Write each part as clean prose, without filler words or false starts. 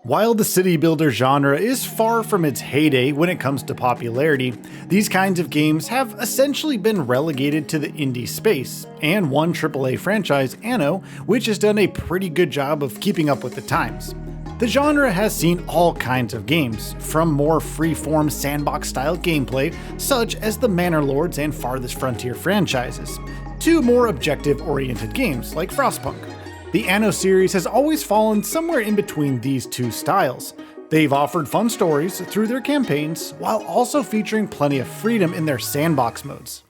While the city builder genre is far from its heyday when it comes to popularity, these kinds of games have essentially been relegated to the indie space, and one AAA franchise, Anno, which has done a pretty good job of keeping up with the times. The genre has seen all kinds of games, from more free-form sandbox-style gameplay, such as the Manor Lords and Farthest Frontier franchises, to more objective-oriented games like Frostpunk. The Anno series has always fallen somewhere in between these two styles. They've offered fun stories through their campaigns, while also featuring plenty of freedom in their sandbox modes.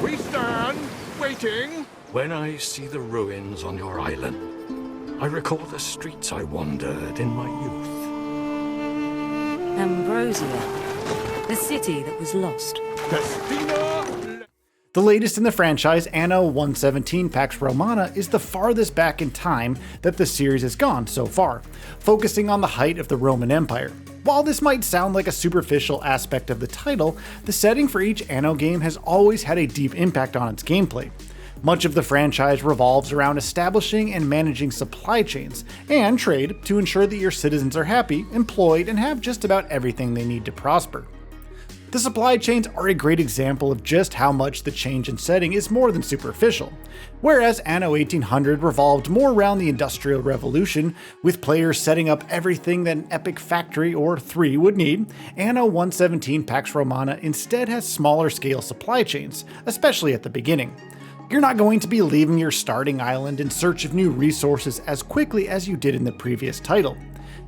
We stand, waiting. When I see the ruins on your island, I recall the streets I wandered in my youth. Ambrosia, the city that was lost. Festina. The latest in the franchise, Anno 117 Pax Romana, is the farthest back in time that the series has gone so far, focusing on the height of the Roman Empire. While this might sound like a superficial aspect of the title, the setting for each Anno game has always had a deep impact on its gameplay. Much of the franchise revolves around establishing and managing supply chains and trade to ensure that your citizens are happy, employed, and have just about everything they need to prosper. The supply chains are a great example of just how much the change in setting is more than superficial. Whereas Anno 1800 revolved more around the Industrial Revolution, with players setting up everything that an epic factory or three would need, Anno 117 Pax Romana instead has smaller scale supply chains, especially at the beginning. You're not going to be leaving your starting island in search of new resources as quickly as you did in the previous title.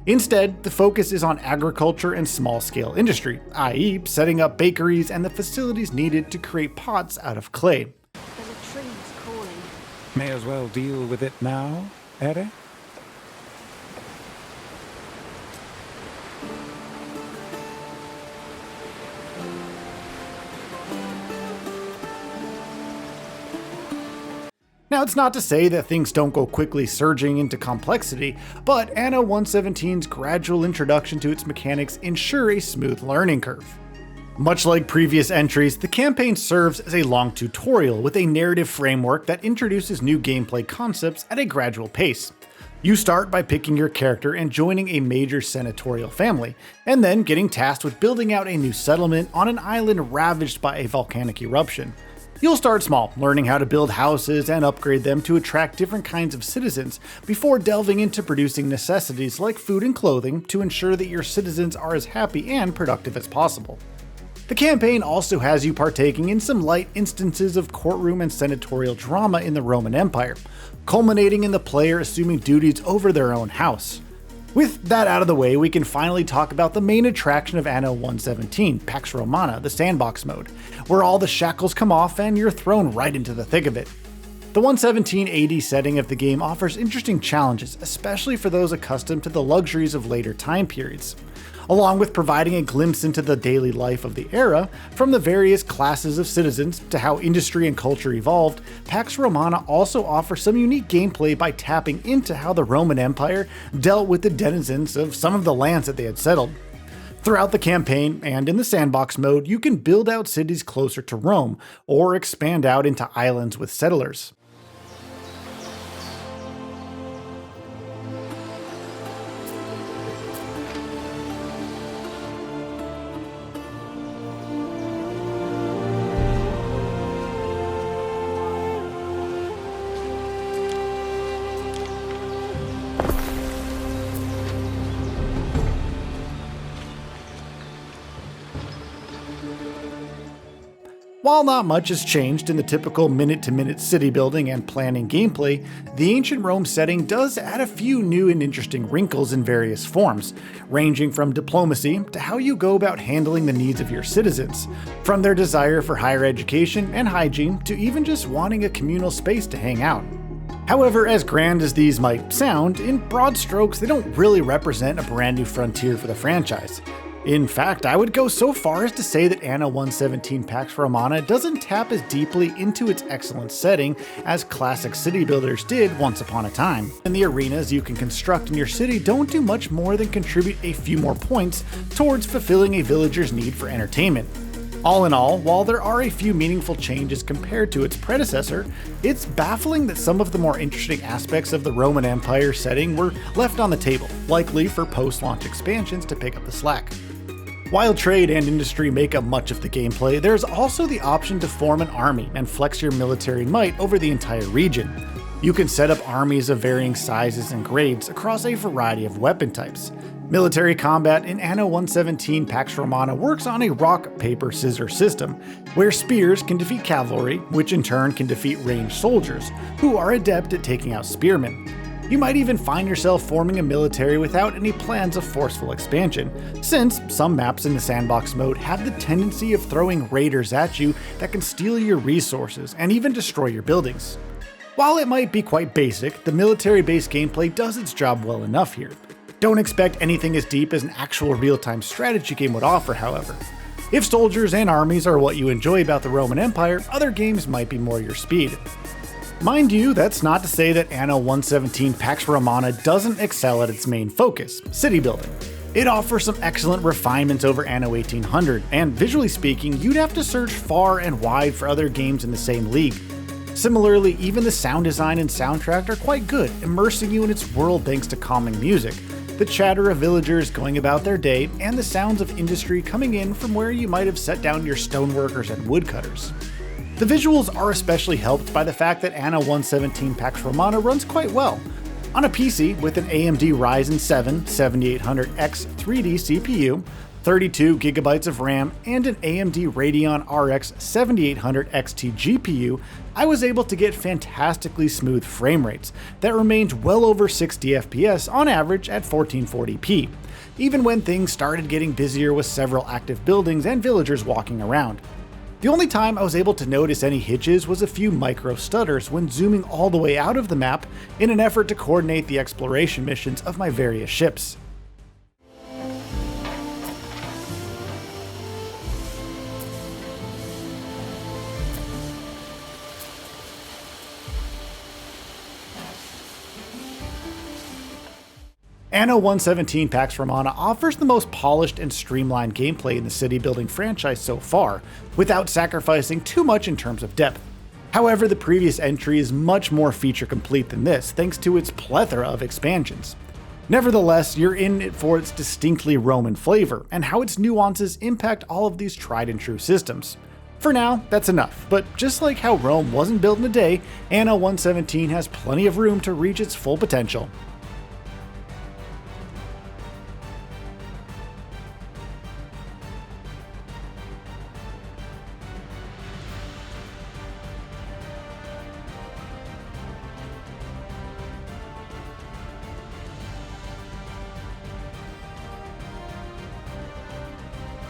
Instead, the focus is on agriculture and small-scale industry, i.e. setting up bakeries and the facilities needed to create pots out of clay. There's a tree that's calling. May as well deal with it now, Ere? Now, it's not to say that things don't go quickly surging into complexity, but Anno 117's gradual introduction to its mechanics ensure a smooth learning curve. Much like previous entries, the campaign serves as a long tutorial with a narrative framework that introduces new gameplay concepts at a gradual pace. You start by picking your character and joining a major senatorial family, and then getting tasked with building out a new settlement on an island ravaged by a volcanic eruption. You'll start small, learning how to build houses and upgrade them to attract different kinds of citizens, before delving into producing necessities like food and clothing to ensure that your citizens are as happy and productive as possible. The campaign also has you partaking in some light instances of courtroom and senatorial drama in the Roman Empire, culminating in the player assuming duties over their own house. With that out of the way, we can finally talk about the main attraction of Anno 117, Pax Romana, the sandbox mode, where all the shackles come off and you're thrown right into the thick of it. The 117 AD setting of the game offers interesting challenges, especially for those accustomed to the luxuries of later time periods. Along with providing a glimpse into the daily life of the era, from the various classes of citizens to how industry and culture evolved, Pax Romana also offers some unique gameplay by tapping into how the Roman Empire dealt with the denizens of some of the lands that they had settled. Throughout the campaign, and in the sandbox mode, you can build out cities closer to Rome, or expand out into islands with settlers. While not much has changed in the typical minute-to-minute city building and planning gameplay, the ancient Rome setting does add a few new and interesting wrinkles in various forms, ranging from diplomacy to how you go about handling the needs of your citizens, from their desire for higher education and hygiene to even just wanting a communal space to hang out. However, as grand as these might sound, in broad strokes they don't really represent a brand new frontier for the franchise. In fact, I would go so far as to say that Anno 117 Pax Romana doesn't tap as deeply into its excellent setting as classic city builders did once upon a time. And the arenas you can construct in your city don't do much more than contribute a few more points towards fulfilling a villager's need for entertainment. All in all, while there are a few meaningful changes compared to its predecessor, it's baffling that some of the more interesting aspects of the Roman Empire setting were left on the table, likely for post-launch expansions to pick up the slack. While trade and industry make up much of the gameplay, there's also the option to form an army and flex your military might over the entire region. You can set up armies of varying sizes and grades across a variety of weapon types. Military combat in Anno 117 Pax Romana works on a rock, paper, scissors system, where spears can defeat cavalry, which in turn can defeat ranged soldiers, who are adept at taking out spearmen. You might even find yourself forming a military without any plans of forceful expansion, since some maps in the Sandbox mode have the tendency of throwing raiders at you that can steal your resources and even destroy your buildings. While it might be quite basic, the military-based gameplay does its job well enough here. Don't expect anything as deep as an actual real-time strategy game would offer, however. If soldiers and armies are what you enjoy about the Roman Empire, other games might be more your speed. Mind you, that's not to say that Anno 117 Pax Romana doesn't excel at its main focus, city building. It offers some excellent refinements over Anno 1800, and visually speaking, you'd have to search far and wide for other games in the same league. Similarly, even the sound design and soundtrack are quite good, immersing you in its world thanks to calming music, the chatter of villagers going about their day, and the sounds of industry coming in from where you might have set down your stoneworkers and woodcutters. The visuals are especially helped by the fact that Anno 117 Pax Romana runs quite well. On a PC with an AMD Ryzen 7 7800X 3D CPU, 32GB of RAM, and an AMD Radeon RX 7800 XT GPU, I was able to get fantastically smooth frame rates that remained well over 60 FPS on average at 1440p, even when things started getting busier with several active buildings and villagers walking around. The only time I was able to notice any hitches was a few micro stutters when zooming all the way out of the map in an effort to coordinate the exploration missions of my various ships. Anno 117 Pax Romana offers the most polished and streamlined gameplay in the city building franchise so far, without sacrificing too much in terms of depth. However, the previous entry is much more feature complete than this, thanks to its plethora of expansions. Nevertheless, you're in it for its distinctly Roman flavor, and how its nuances impact all of these tried and true systems. For now, that's enough, but just like how Rome wasn't built in a day, Anno 117 has plenty of room to reach its full potential.